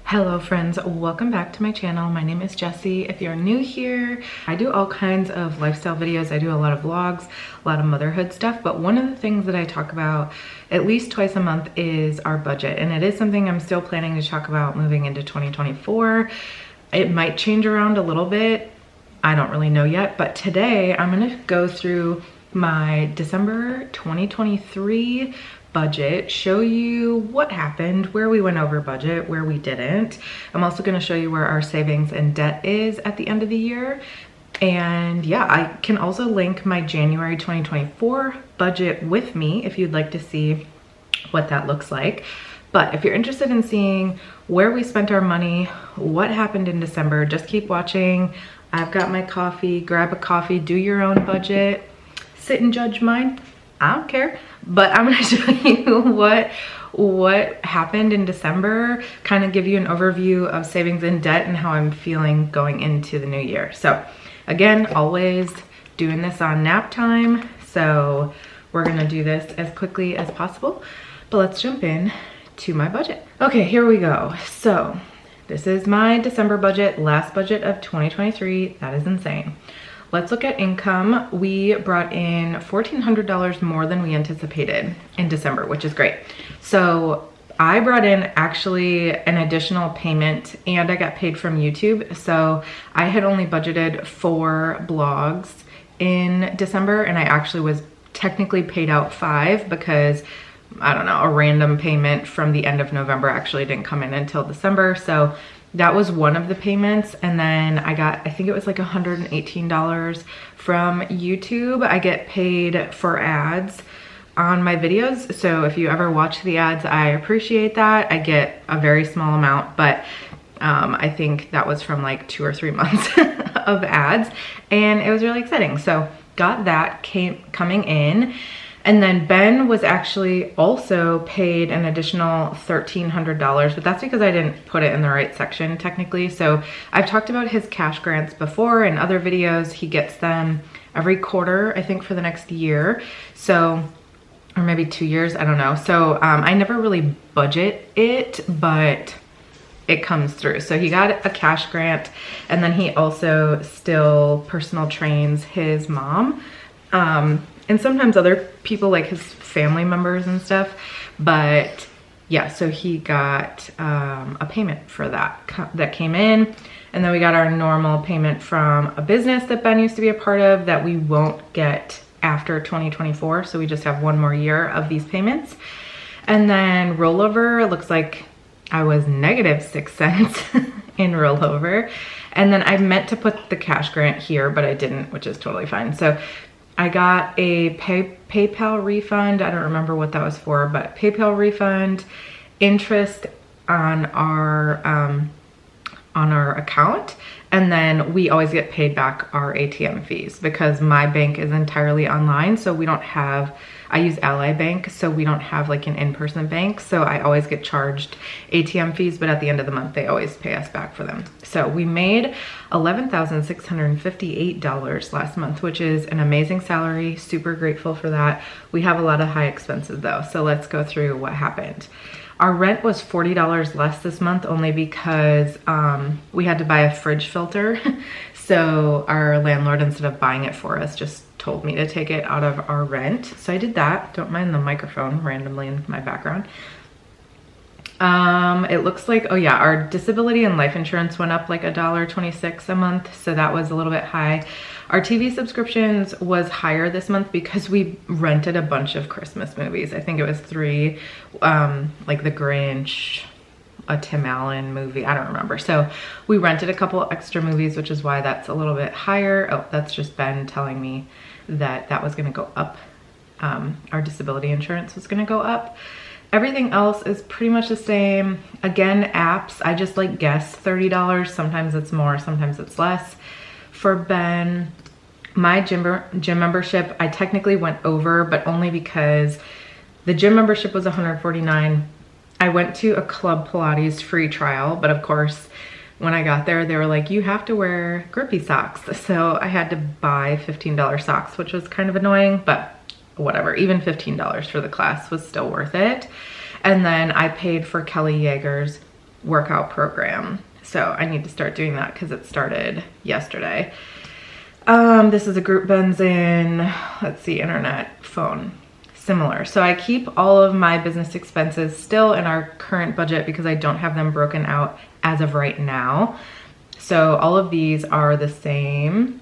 Hello friends, welcome back to my channel. My name is Jessie. If you're new here, I do all kinds of lifestyle videos. I do a lot of vlogs, a lot of motherhood stuff, but one of the things that I talk about at least twice a month is our budget, and it is something I'm still planning to talk about moving into 2024. It might change around a little bit. I don't really know yet, but today I'm gonna go through my December 2023 budget, show you what happened, where we went over budget, where we didn't. I'm also going to show you where our savings and debt is at the end of the year. And yeah, I can also link my January 2024 budget with me if you'd like to see what that looks like. But if you're interested in seeing where we spent our money, what happened in December, just keep watching. I've got my coffee, grab a coffee, do your own budget, sit and judge mine. I don't care, but I'm gonna show you what happened in December, kind of give you an overview of savings and debt and how I'm feeling going into the new year. So again, always doing this on nap time, so we're gonna do this as quickly as possible, but let's jump in to my budget. Okay, here we go. So this is my December budget, last budget of 2023. That is insane. Let's look at income. We brought in $1,400 more than we anticipated in December, which is great. So I brought in actually an additional payment and I got paid from YouTube. So I had only budgeted 4 blogs in December and I actually was technically paid out 5 because I don't know, a random payment from the end of November actually didn't come in until December. So that was one of the payments. And then I got, I think it was like $118 from YouTube. I get paid for ads on my videos. So if you ever watch the ads, I appreciate that. I get a very small amount, but I think that was from like 2 or 3 months of ads and it was really exciting. So got that coming in. And then Ben was actually also paid an additional $1,300, but that's because I didn't put it in the right section technically. So I've talked about his cash grants before in other videos. He gets them every quarter, I think for the next year. So, or maybe 2 years, I don't know. So I never really budget it, but it comes through. So he got a cash grant and then he also still personal trains his mom. And sometimes other people like his family members and stuff, but yeah, so he got a payment for that came in, and then we got our normal payment from a business that Ben used to be a part of that we won't get after 2024, so we just have 1 more year of these payments. And then rollover, it looks like I was negative 6 cents in rollover, and then I meant to put the cash grant here, but I didn't, which is totally fine. So I got a PayPal refund. I don't remember what that was for, but PayPal refund, interest on our account, and then we always get paid back our ATM fees because my bank is entirely online. So we don't have, I use Ally Bank, so we don't have like an in-person bank. So I always get charged ATM fees, but at the end of the month, they always pay us back for them. So we made $11,658 last month, which is an amazing salary. Super grateful for that. We have a lot of high expenses though. So let's go through what happened. Our rent was $40 less this month only because we had to buy a fridge filter. So our landlord, instead of buying it for us, just told me to take it out of our rent. So I did that. Don't mind the microphone randomly in my background. It looks like, oh yeah, our disability and life insurance went up like $1.26 a month. So that was a little bit high. Our TV subscriptions was higher this month because we rented a bunch of Christmas movies. I think it was 3, like The Grinch, a Tim Allen movie, I don't remember. So we rented a couple extra movies, which is why that's a little bit higher. Oh, that's just Ben telling me that that was gonna go up. Our disability insurance was gonna go up. Everything else is pretty much the same. Again, apps, I just like guess $30. Sometimes it's more, sometimes it's less. For Ben, my gym membership, I technically went over, but only because the gym membership was $149. I went to a Club Pilates free trial, but of course, when I got there, they were like, you have to wear grippy socks. So I had to buy $15 socks, which was kind of annoying, but whatever. Even $15 for the class was still worth it. And then I paid for Kelly Yeager's workout program. So I need to start doing that because it started yesterday. This is a group Benzin, let's see, internet, phone, similar. So I keep all of my business expenses still in our current budget because I don't have them broken out as of right now. So all of these are the same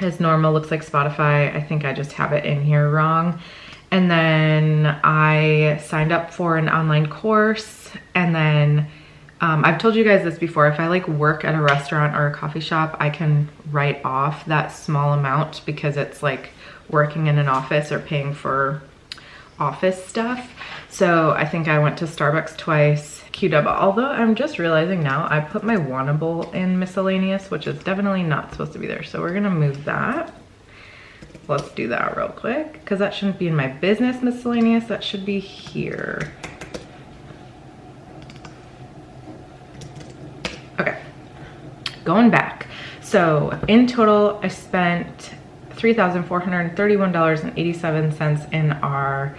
as normal. Looks like Spotify. I think I just have it in here wrong. And then I signed up for an online course, and then I've told you guys this before, if I like work at a restaurant or a coffee shop, I can write off that small amount because it's like working in an office or paying for office stuff. So I think I went to Starbucks twice, QW, although I'm just realizing now I put my Wannable in miscellaneous, which is definitely not supposed to be there. So we're gonna move that. Let's do that real quick because that shouldn't be in my business miscellaneous, that should be here. Okay, going back. So in total, I spent $3,431.87 in our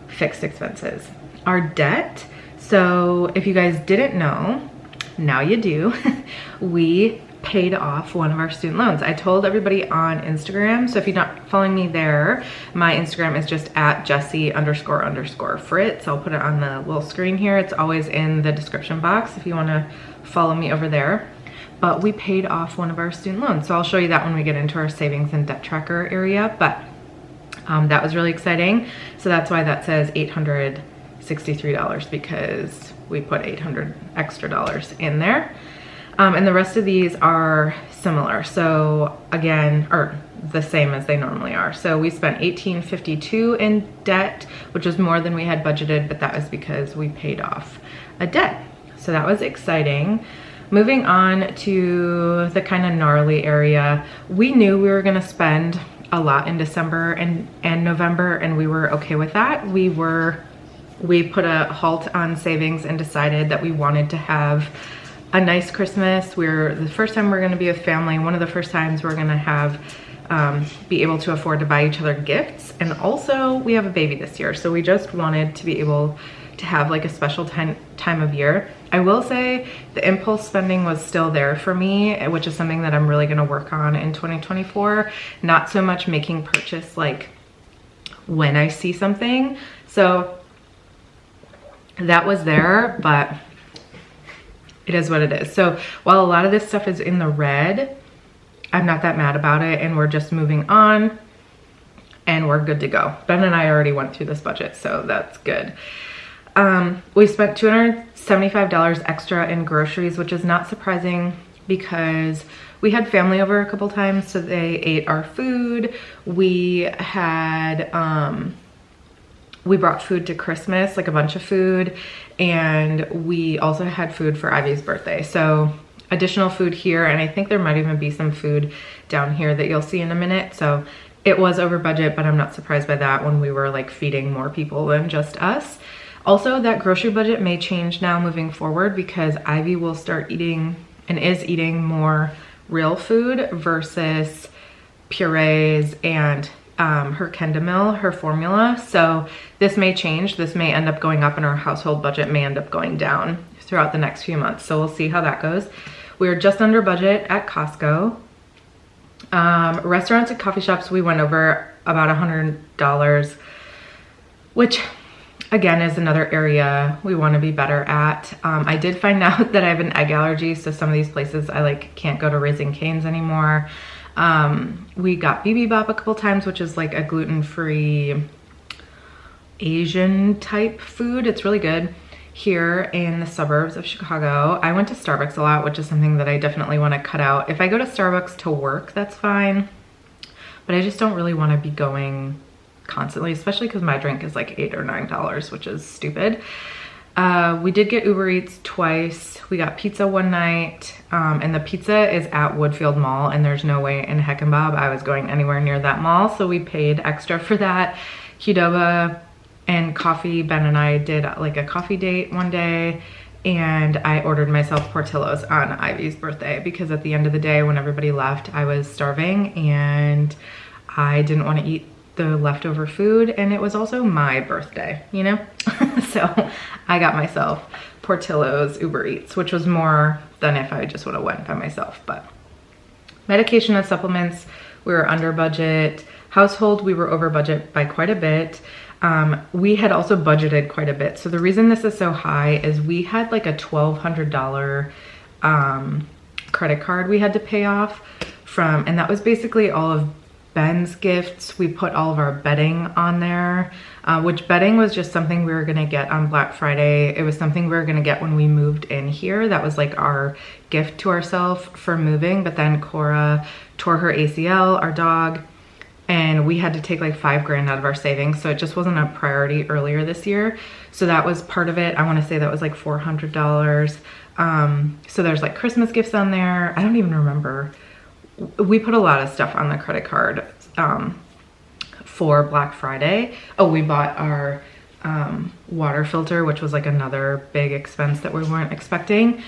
fixed expenses. Our debt, so if you guys didn't know, now you do, we paid off one of our student loans. I told everybody on Instagram, so if you're not following me there, my Instagram is just at Jessie__Fritz. I'll put it on the little screen here. It's always in the description box if you wanna follow me over there. But we paid off one of our student loans. So I'll show you that when we get into our savings and debt tracker area, but that was really exciting. So that's why that says $863 because we put $800 extra in there. And the rest of these are similar. So again, or the same as they normally are. So we spent $1,852 in debt, which was more than we had budgeted, but that was because we paid off a debt. So that was exciting. Moving on to the kind of gnarly area. We knew we were gonna spend a lot in December and November, and we were okay with that. We put a halt on savings and decided that we wanted to have a nice Christmas. The first time we're gonna be a family, one of the first times we're gonna have, be able to afford to buy each other gifts. And also we have a baby this year. So we just wanted to be able to have like a special time of year. I will say the impulse spending was still there for me, which is something that I'm really gonna work on in 2024. Not so much making purchase like when I see something. So that was there, but it is what it is. So while a lot of this stuff is in the red, I'm not that mad about it, and we're just moving on and we're good to go. Ben and I already went through this budget, so that's good. We spent $275 extra in groceries, which is not surprising because we had family over a couple times, so they ate our food. We had, we brought food to Christmas, like a bunch of food, and we also had food for Ivy's birthday. So additional food here, and I think there might even be some food down here that you'll see in a minute. So it was over budget, but I'm not surprised by that when we were like feeding more people than just us. Also, that grocery budget may change now moving forward because Ivy will start eating and is eating more real food versus purees and her Kendamil, her formula. So this may change. This may end up going up and our household budget may end up going down throughout the next few months. So we'll see how that goes. We're just under budget at Costco. Restaurants and coffee shops, we went over about $100, which again is another area we want to be better at. I did find out that I have an egg allergy, so some of these places I like can't go to Raising Cane's anymore. We got Bibimbap a couple times, which is like a gluten-free Asian type food. It's really good here in the suburbs of Chicago. I went to Starbucks a lot, which is something that I definitely want to cut out. If I go to Starbucks to work, that's fine, but I just don't really want to be going constantly, especially because my drink is like $8 or $9, which is stupid. We did get Uber Eats twice. We got pizza one night, and the pizza is at Woodfield Mall, and there's no way in heck and bob I was going anywhere near that mall, so we paid extra for that. Qdoba and coffee, Ben and I did like a coffee date one day, and I ordered myself Portillo's on Ivy's birthday because at the end of the day when everybody left, I was starving and I didn't want to eat the leftover food, and it was also my birthday, you know? So I got myself Portillo's Uber Eats, which was more than if I just would have went by myself. But medication and supplements, we were under budget. Household, we were over budget by quite a bit. We had also budgeted quite a bit. So the reason this is so high is we had like a $1,200 credit card we had to pay off from, and that was basically all of Ben's gifts. We put all of our bedding on there, which bedding was just something we were gonna get on Black Friday. It was something we were gonna get when we moved in here. That was like our gift to ourselves for moving, but then Cora tore her ACL, our dog, and we had to take like $5 grand out of our savings. So it just wasn't a priority earlier this year. So that was part of it. I wanna say that was like $400. So there's like Christmas gifts on there. I don't even remember. We put a lot of stuff on the credit card for Black Friday. Oh, we bought our water filter, which was like another big expense that we weren't expecting.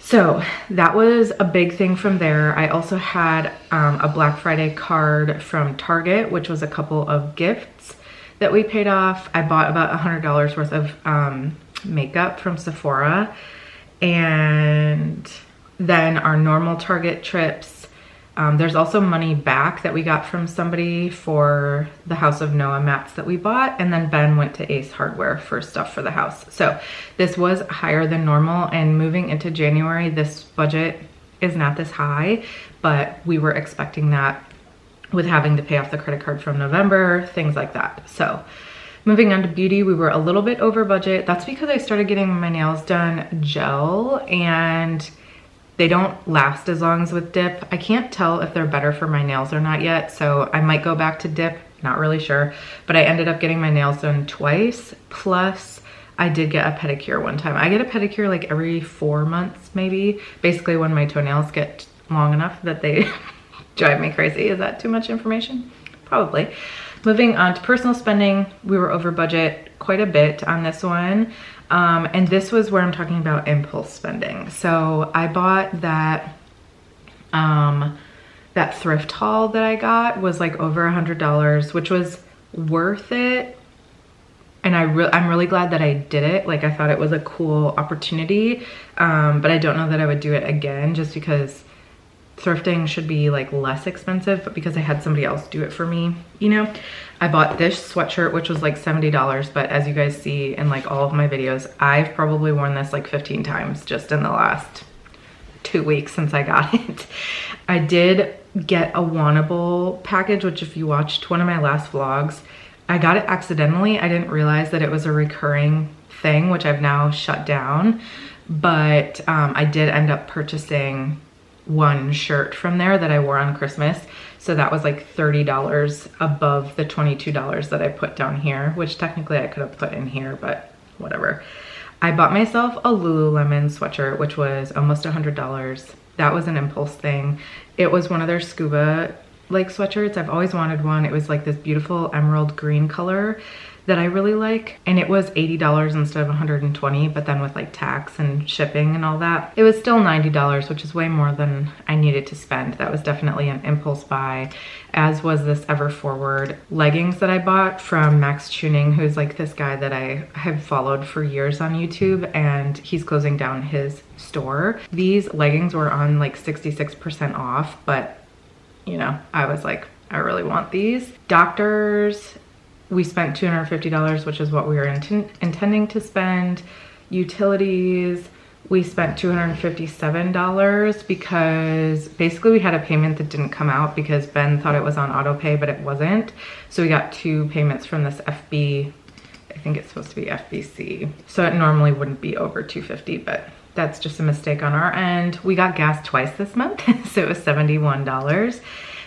So that was a big thing from there. I also had a Black Friday card from Target, which was a couple of gifts that we paid off. I bought about $100 worth of makeup from Sephora. And then our normal Target trips. There's also money back that we got from somebody for the House of Noah mats that we bought. And then Ben went to Ace Hardware for stuff for the house. So this was higher than normal, and moving into January, this budget is not this high, but we were expecting that with having to pay off the credit card from November, things like that. So moving on to beauty, we were a little bit over budget. That's because I started getting my nails done gel, and they don't last as long as with dip. I can't tell if they're better for my nails or not yet, so I might go back to dip, not really sure. But I ended up getting my nails done twice, plus I did get a pedicure one time. I get a pedicure like every 4 months maybe, basically when my toenails get long enough that they drive me crazy. Is that too much information? Probably. Moving on to personal spending, we were over budget quite a bit on this one. And this was where I'm talking about impulse spending. So I bought that, that thrift haul that I got was like over $100, which was worth it. And I'm really glad that I did it. Like, I thought it was a cool opportunity. But I don't know that I would do it again, just because thrifting should be like less expensive, but because I had somebody else do it for me, you know. I bought this sweatshirt, which was like $70, but as you guys see in like all of my videos, I've probably worn this like 15 times just in the last 2 weeks since I got it. I did get a Wannable package, which if you watched one of my last vlogs, I got it accidentally. I didn't realize that it was a recurring thing, which I've now shut down, but I did end up purchasing one shirt from there that I wore on Christmas. So that was like $30 above the $22 that I put down here, which technically I could have put in here, but whatever. I bought myself a Lululemon sweatshirt, which was almost $100. That was an impulse thing. It was one of their scuba like sweatshirts. I've always wanted one. It was like this beautiful emerald green color that I really like. And it was $80 instead of $120, but then with like tax and shipping and all that, it was still $90, which is way more than I needed to spend. That was definitely an impulse buy, as was this Ever Forward leggings that I bought from Max Tuning, who's like this guy that I have followed for years on YouTube, and he's closing down his store. These leggings were on like 66% off, but you know, I was like, I really want these. Doctors, we spent $250, which is what we were intending to spend. Utilities, we spent $257 because basically we had a payment that didn't come out because Ben thought it was on auto pay, but it wasn't. So we got 2 payments from this FB, I think it's supposed to be FBC. So it normally wouldn't be over $250, but that's just a mistake on our end. We got gas twice this month, so it was $71.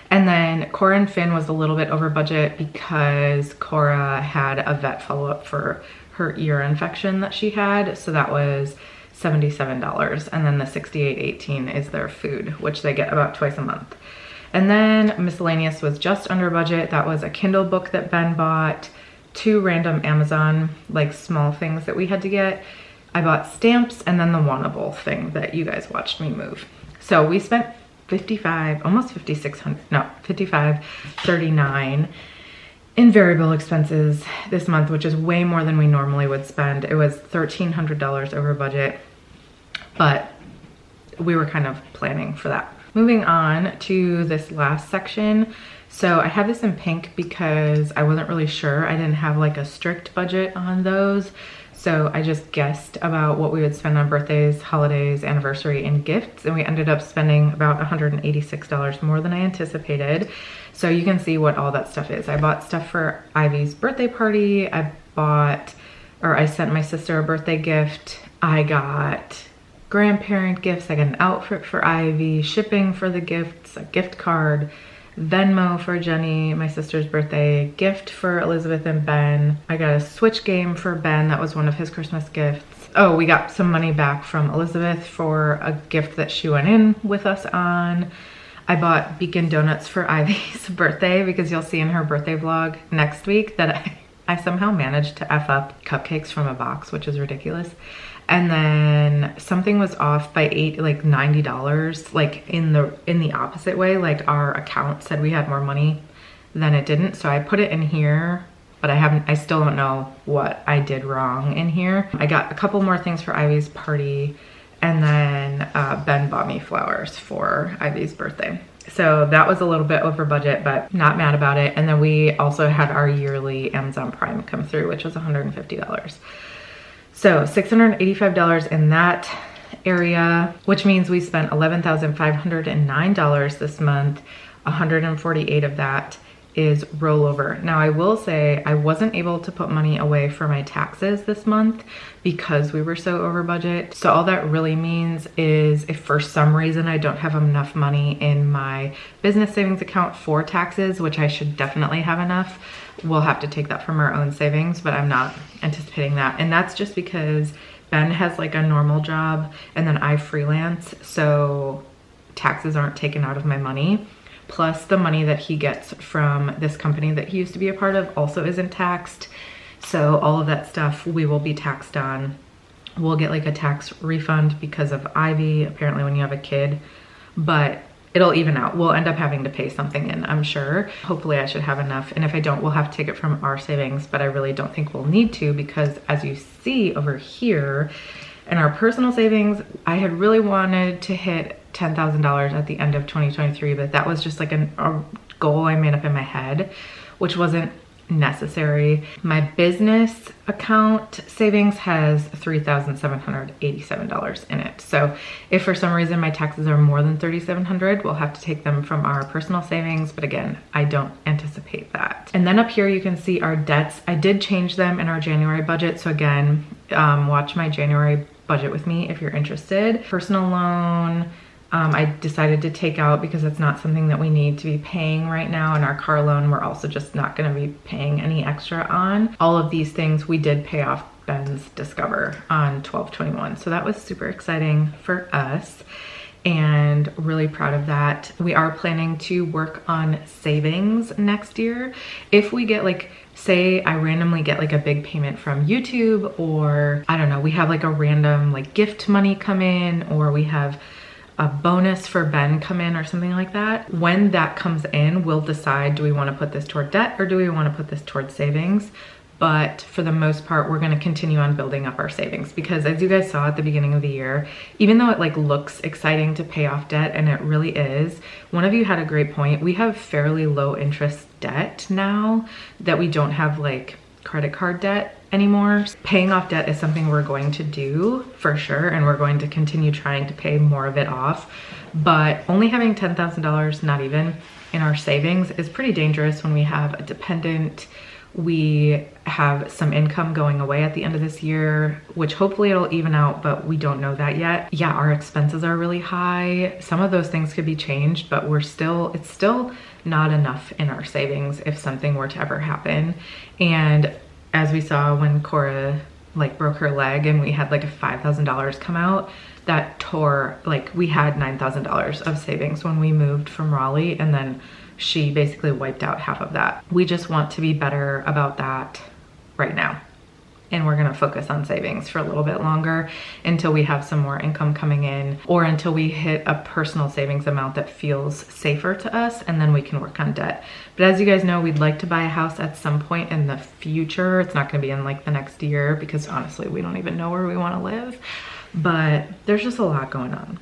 And then Cora and Finn was a little bit over budget because Cora had a vet follow-up for her ear infection that she had. So that was $77. And then the $68.18 is their food, which they get about twice a month. And then miscellaneous was just under budget. That was a Kindle book that Ben bought, 2 random Amazon, like small things that we had to get. I bought stamps, and then the Wannable thing that you guys watched me move. So we spent $55, almost $5,600, no, $55.39. in variable expenses this month, which is way more than we normally would spend. It was $1,300 over budget, but we were kind of planning for that. Moving on to this last section. So I have this in pink because I wasn't really sure. I didn't have like a strict budget on those. So I just guessed about what we would spend on birthdays, holidays, anniversary, and gifts. And we ended up spending about $186 more than I anticipated. So you can see what all that stuff is. I bought stuff for Ivy's birthday party. I sent my sister a birthday gift. I got grandparent gifts. I got an outfit for Ivy, shipping for the gifts, a gift card, Venmo for Jenny, my sister's birthday, gift for Elizabeth and Ben. I got a Switch game for Ben. That was one of his Christmas gifts. Oh, we got some money back from Elizabeth for a gift that she went in with us on. I bought Beacon Donuts for Ivy's birthday because you'll see in her birthday vlog next week that I somehow managed to F up cupcakes from a box, which is ridiculous. And then something was off by $90, like in the opposite way. Like our account said we had more money than it didn't. So I put it in here, but I still don't know what I did wrong in here. I got a couple more things for Ivy's party, and then Ben bought me flowers for Ivy's birthday. So that was a little bit over budget, but not mad about it. And then we also had our yearly Amazon Prime come through, which was $150. So $685 in that area, which means we spent $11,509 this month. 148 of that is rollover. Now I will say I wasn't able to put money away for my taxes this month because we were so over budget. So all that really means is if for some reason I don't have enough money in my business savings account for taxes, which I should definitely have enough, we'll have to take that from our own savings, but I'm not anticipating that. And that's just because Ben has like a normal job and then I freelance, so taxes aren't taken out of my money. Plus the money that he gets from this company that he used to be a part of also isn't taxed. So all of that stuff we will be taxed on. We'll get like a tax refund because of Ivy, apparently when you have a kid, but it'll even out. We'll end up having to pay something in, I'm sure. Hopefully I should have enough. And if I don't, we'll have to take it from our savings, but I really don't think we'll need to because as you see over here in our personal savings, I had really wanted to hit $10,000 at the end of 2023, but that was just like a goal I made up in my head, which wasn't necessary. My business account savings has $3,787 in it. So if for some reason my taxes are more than $3,700, we'll have to take them from our personal savings. But again, I don't anticipate that. And then up here, you can see our debts. I did change them in our January budget. So again, watch my January budget with me if you're interested. Personal loan, I decided to take out because it's not something that we need to be paying right now. And our car loan, we're also just not going to be paying any extra on. All of these things we did pay off Ben's Discover on 12/21. So that was super exciting for us and really proud of that. We are planning to work on savings next year. If we get like, say I randomly get like a big payment from YouTube, or I don't know, we have like a random like gift money come in, or we have a bonus for Ben come in or something like that. When that comes in, we'll decide, do we want to put this toward debt or do we want to put this toward savings? But for the most part, we're going to continue on building up our savings because as you guys saw at the beginning of the year, even though it like looks exciting to pay off debt, and it really is, one of you had a great point. We have fairly low interest debt now that we don't have like credit card debt anymore. Paying off debt is something we're going to do for sure, and we're going to continue trying to pay more of it off. But only having $10,000, not even, in our savings is pretty dangerous when we have a dependent. We have some income going away at the end of this year, which hopefully it'll even out, but we don't know that yet. Yeah, our expenses are really high. Some of those things could be changed, but it's still not enough in our savings if something were to ever happen. And as we saw when Cora like broke her leg and we had like a $5,000 come out, that tore, like we had $9,000 of savings when we moved from Raleigh, and then she basically wiped out half of that. We just want to be better about that right now. and we're gonna focus on savings for a little bit longer until we have some more income coming in, or until we hit a personal savings amount that feels safer to us, and then we can work on debt. But as you guys know, we'd like to buy a house at some point in the future. It's not gonna be in like the next year because honestly, we don't even know where we wanna live, but there's just a lot going on.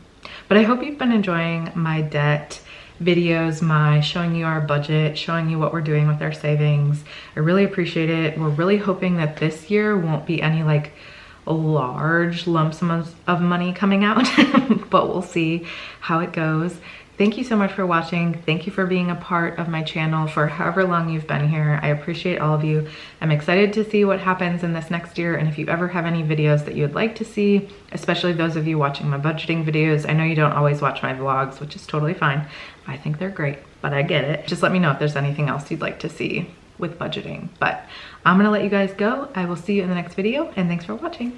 But I hope you've been enjoying my debt videos, my showing you our budget, showing you what we're doing with our savings. I really appreciate it. We're really hoping that this year won't be any like large lump sums of money coming out, but we'll see how it goes. Thank you so much for watching. Thank you for being a part of my channel for however long you've been here. I appreciate all of you. I'm excited to see what happens in this next year. And if you ever have any videos that you would like to see, especially those of you watching my budgeting videos, I know you don't always watch my vlogs, which is totally fine. I think they're great, but I get it. Just let me know if there's anything else you'd like to see with budgeting. But I'm gonna let you guys go. I will see you in the next video, and thanks for watching.